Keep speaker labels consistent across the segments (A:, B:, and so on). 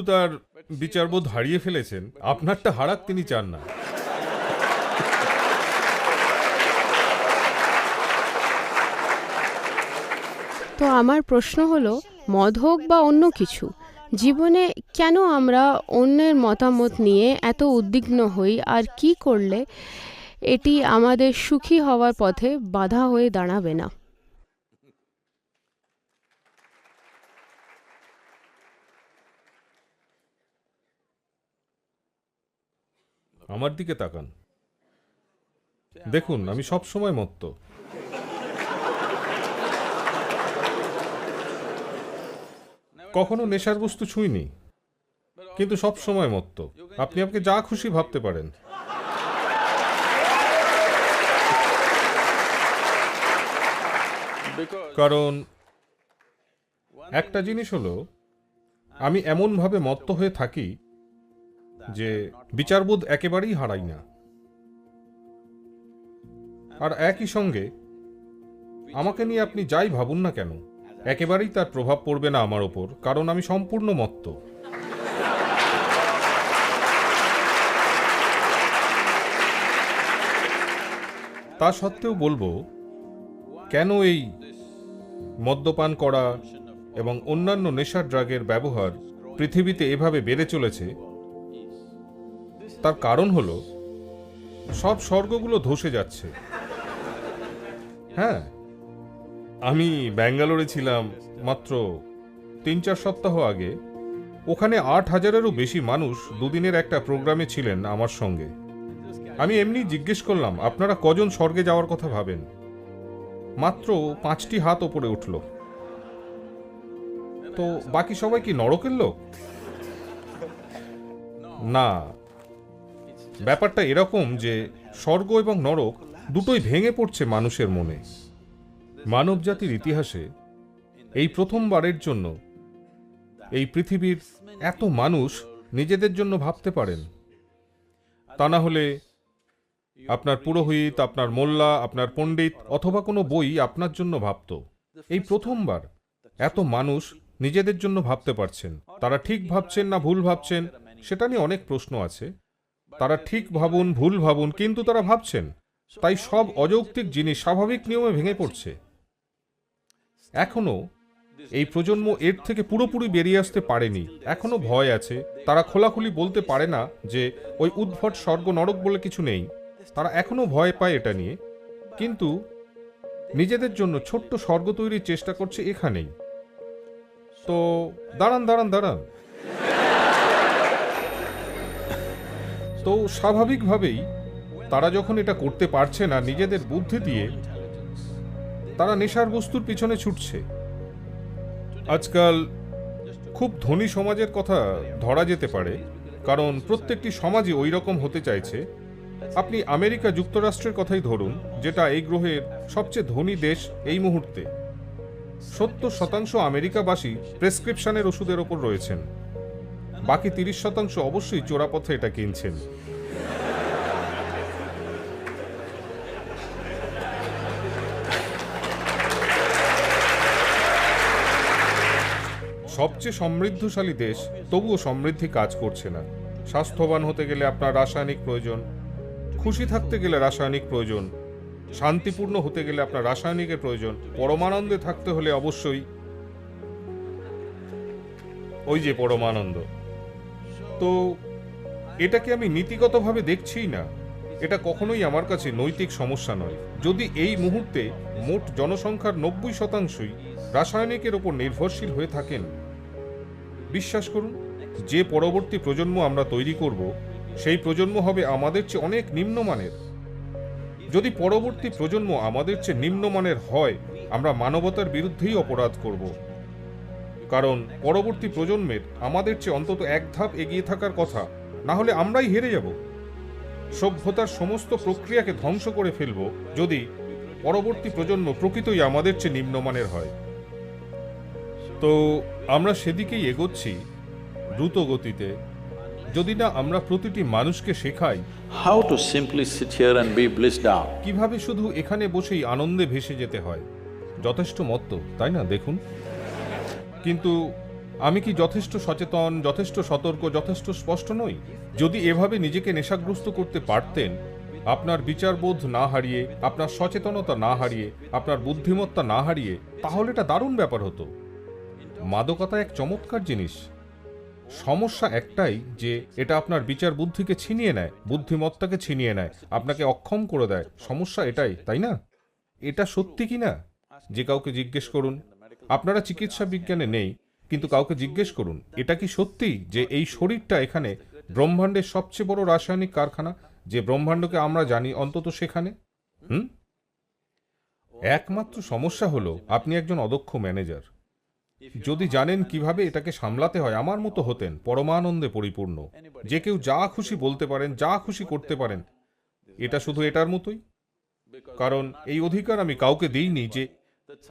A: তার বিচারবোধ হারিয়ে ফেলেছেন, আপনারটা হারাক তিনি চান না।
B: তো আমার প্রশ্ন হলো, মদ হোক বা অন্য কিছু, জীবনে কেন আমরা অন্যের মতামত নিয়ে এত উদ্বিগ্ন হই, আর কি করলে এটি আমাদের সুখী হওয়ার পথে বাধা হয়ে দাঁড়াবে না?
A: আমার দিকে তাকান, দেখুন আমি সব সময় মত্ত। কখনো নেশার বস্তু ছুঁইনি, কিন্তু সব সময় মত্ত। আপনি আমাকে যা খুশি ভাবতে পারেন। কারণ একটা জিনিস হলো, আমি এমনভাবে মত্ত হয়ে থাকি যে বিচারবোধ একেবারেই হারাই না। আর একই সঙ্গে আমাকে নিয়ে আপনি যাই ভাবুন না কেন, একেবারেই তার প্রভাব পড়বে না আমার ওপর, কারণ আমি সম্পূর্ণ মত্ত। তা সত্ত্বেও বলবো, কেন এই মদ্যপান করা এবং অন্যান্য নেশার ড্রাগের ব্যবহার পৃথিবীতে এভাবে বেড়ে চলেছে, তার কারণ হলো সব স্বর্গগুলো ধসে যাচ্ছে। হ্যাঁ, আমি ব্যাঙ্গালোরে ছিলাম মাত্র ৩-৪ সপ্তাহ আগে। ওখানে ৮,০০০-এরও বেশি মানুষ দুদিনের একটা প্রোগ্রামে ছিলেন আমার সঙ্গে। আমি এমনি জিজ্ঞেস করলাম, আপনারা কজন স্বর্গে যাওয়ার কথা ভাবেন? মাত্র ৫টি হাত ওপরে উঠল। তো বাকি সবাই কি নরকের লোক? না, ব্যাপারটা এরকম যে স্বর্গ এবং নরক দুটোই ভেঙে পড়ছে মানুষের মনে। মানব জাতির ইতিহাসে এই প্রথমবারের জন্য এই পৃথিবীর এত মানুষ নিজেদের জন্য ভাবতে পারেন। তা না হলে আপনার পুরোহিত, আপনার মোল্লা, আপনার পণ্ডিত অথবা কোনো বই আপনার জন্য ভাবত। এই প্রথমবার এত মানুষ নিজেদের জন্য ভাবতে পারছেন। তারা ঠিক ভাবছেন না ভুল ভাবছেন সেটা নিয়ে অনেক প্রশ্ন আছে। তারা ঠিক ভাবুন ভুল ভাবুন, কিন্তু তারা ভাবছেন। তাই সব অযৌক্তিক জিনিস স্বাভাবিক নিয়মে ভেঙে পড়ছে। এখনো এই প্রজন্ম এর থেকে পুরোপুরি বেরিয়ে আসতে পারেনি। এখনো ভয় আছে। তারা খোলাখুলি বলতে পারে না যে ওই উদ্ভট স্বর্গ নরক বলে কিছু নেই। তারা এখনো ভয় পায় এটা নিয়ে, কিন্তু নিজেদের জন্য ছোট্ট স্বর্গ তৈরির চেষ্টা করছে এখানেই। তো দাঁড়ান দাঁড়ান দাঁড়ান, তো স্বাভাবিকভাবেই তারা যখন এটা করতে পারছে না নিজেদের বুদ্ধি দিয়ে, তারা নেশার বস্তুর পিছনে ছুটছে। আজকাল খুব ধনী সমাজের কথা ধরা যেতে পারে, কারণ প্রত্যেকটি সমাজই ওই রকম হতে চাইছে। আপনি আমেরিকা যুক্তরাষ্ট্রের কথাই ধরুন, যেটা এই গ্রহের সবচেয়ে ধনী দেশ এই মুহূর্তে। ৭০% আমেরিকাবাসী প্রেসক্রিপশনের ওষুধের ওপর রয়েছেন, বাকি ৩০% অবশ্যই চোরাপথে এটা কিনছেন। সবচেয়ে সমৃদ্ধশালী দেশ তবুও সমৃদ্ধি কাজ করছে না। স্বাস্থ্যবান হতে গেলে আপনার রাসায়নিক প্রয়োজন, খুশি থাকতে গেলে রাসায়নিক প্রয়োজন, শান্তিপূর্ণ হতে গেলে আপনার রাসায়নিকের প্রয়োজন, পরমানন্দে থাকতে হলে অবশ্যই ওই যে পরমানন্দ। তো এটাকে আমি নীতিগতভাবে দেখছিই না। এটা কখনোই আমার কাছে নৈতিক সমস্যা নয়। যদি এই মুহূর্তে মোট জনসংখ্যার ৯০%ই রাসায়নিকের ওপর নির্ভরশীল হয়ে থাকেন, বিশ্বাস করুন, যে পরবর্তী প্রজন্ম আমরা তৈরি করব সেই প্রজন্ম হবে আমাদের চেয়ে অনেক নিম্নমানের। যদি পরবর্তী প্রজন্ম আমাদের চেয়ে নিম্নমানের হয়, আমরা মানবতার বিরুদ্ধেই অপরাধ করব। কারণ পরবর্তী প্রজন্মের আমাদের চেয়ে অন্তত এক ধাপ এগিয়ে থাকার কথা, না হলে আমরাই হেরে যাব। সভ্যতার সমস্ত প্রক্রিয়াকে ধ্বংস করে ফেলব যদি পরবর্তী প্রজন্ম প্রকৃতই আমাদের চেয়ে নিম্নমানের হয়। তো আমরা সেদিকেই এগোচ্ছি দ্রুত গতিতে, যদি না আমরা প্রতিটি মানুষকে শেখাই
C: How to simply sit here and be blissed out.
A: কিভাবে শুধু এখানে বসেই আনন্দে ভেসে যেতে হয়। যথেষ্ট মত্ত, তাই না? দেখুন, কিন্তু আমি কি যথেষ্ট সচেতন, যথেষ্ট সতর্ক, যথেষ্ট স্পষ্ট নই? যদি এভাবে নিজেকে নেশাগ্রস্ত করতে পারতেন, আপনার বিচারবোধ না হারিয়ে, আপনার সচেতনতা না হারিয়ে, আপনার বুদ্ধিমত্তা না হারিয়ে, তাহলে এটা দারুণ ব্যাপার হতো। মাদকতা এক চমৎকার জিনিস। সমস্যা একটাই যে এটা আপনার বিচার বুদ্ধিকে ছিনিয়ে নেয়, বুদ্ধিমত্তাকে ছিনিয়ে নেয়, আপনাকে অক্ষম করে দেয়। সমস্যা এটাই, তাই না? এটা সত্যি কি না? যে কাউকে জিজ্ঞেস করুন। আপনারা চিকিৎসা বিজ্ঞানে নেই, কিন্তু কাউকে জিজ্ঞেস করুন, এটা কি সত্যি যে এই শরীরটা এখানে ব্রহ্মাণ্ডের সবচেয়ে বড় রাসায়নিক কারখানা, যে ব্রহ্মাণ্ডকে আমরা জানি অন্তত সেখানে? একমাত্র সমস্যা হলো আপনি একজন অদক্ষ ম্যানেজার। যদি জানেন কিভাবে এটাকে সামলাতে হয়, আমার মতো হতেন পরমানন্দে পরিপূর্ণ, যে কেউ যা খুশি বলতে পারেন, যা খুশি করতে পারেন। এটা শুধু এটার মতোই, কারণ এই অধিকার আমি কাউকে দিইনি যে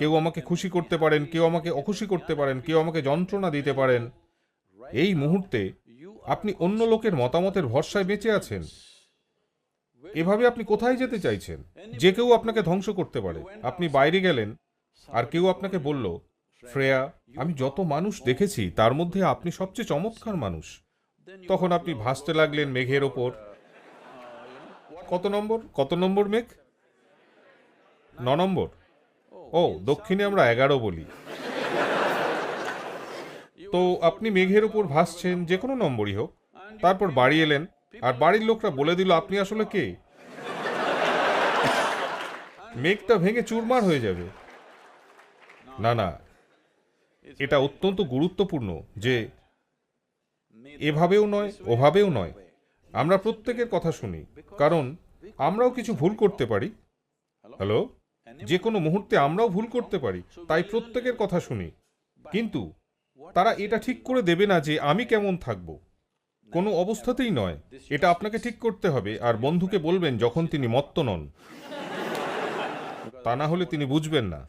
A: কেউ আমাকে খুশি করতে পারেন, কেউ আমাকে অখুশি করতে পারেন, কেউ আমাকে যন্ত্রণা দিতে পারেন। এই মুহূর্তে আপনি অন্য লোকের মতামতের ভরসায় বেঁচে আছেন। এভাবে আপনি কোথায় যেতে চাইছেন? যে কেউ আপনাকে ধ্বংস করতে পারে। আপনি বাইরে গেলেন আর কেউ আপনাকে বলল, শ্রেয়া, আমি যত মানুষ দেখেছি তার মধ্যে আপনি সবচেয়ে চমৎকার মানুষ। তখন আপনি ভাসতে লাগলেন মেঘের ওপর। কত নম্বর মেঘ? 9 নম্বর। ও, দক্ষিণে আমরা 11 বলি। তো আপনি মেঘের উপর ভাসছেন, যে কোনো নম্বরই হোক। তারপর বাড়ি এলেন আর বাড়ির লোকরা বলে দিল আপনি আসলে কে। মেঘটা ভেঙে চুরমার হয়ে যাবে। না না, এটা অত্যন্ত গুরুত্বপূর্ণ যে এভাবেও নয়, ওভাবেও নয়, আমরা প্রত্যেকের কথা শুনি, কারণ আমরাও কিছু ভুল করতে পারি। হ্যালো, যে কোনো মুহূর্তে আমরাও ভুল করতে পারি, তাই প্রত্যেকের কথা শুনি। কিন্তু তারা এটা ঠিক করে দেবে না যে আমি কেমন থাকব, কোনো অবস্থাতেই নয়। এটা আপনাকে ঠিক করতে হবে, আর বন্ধুকে বলবেন যখন তিনি মত্ত নন, তা না হলে তিনি বুঝবেন না।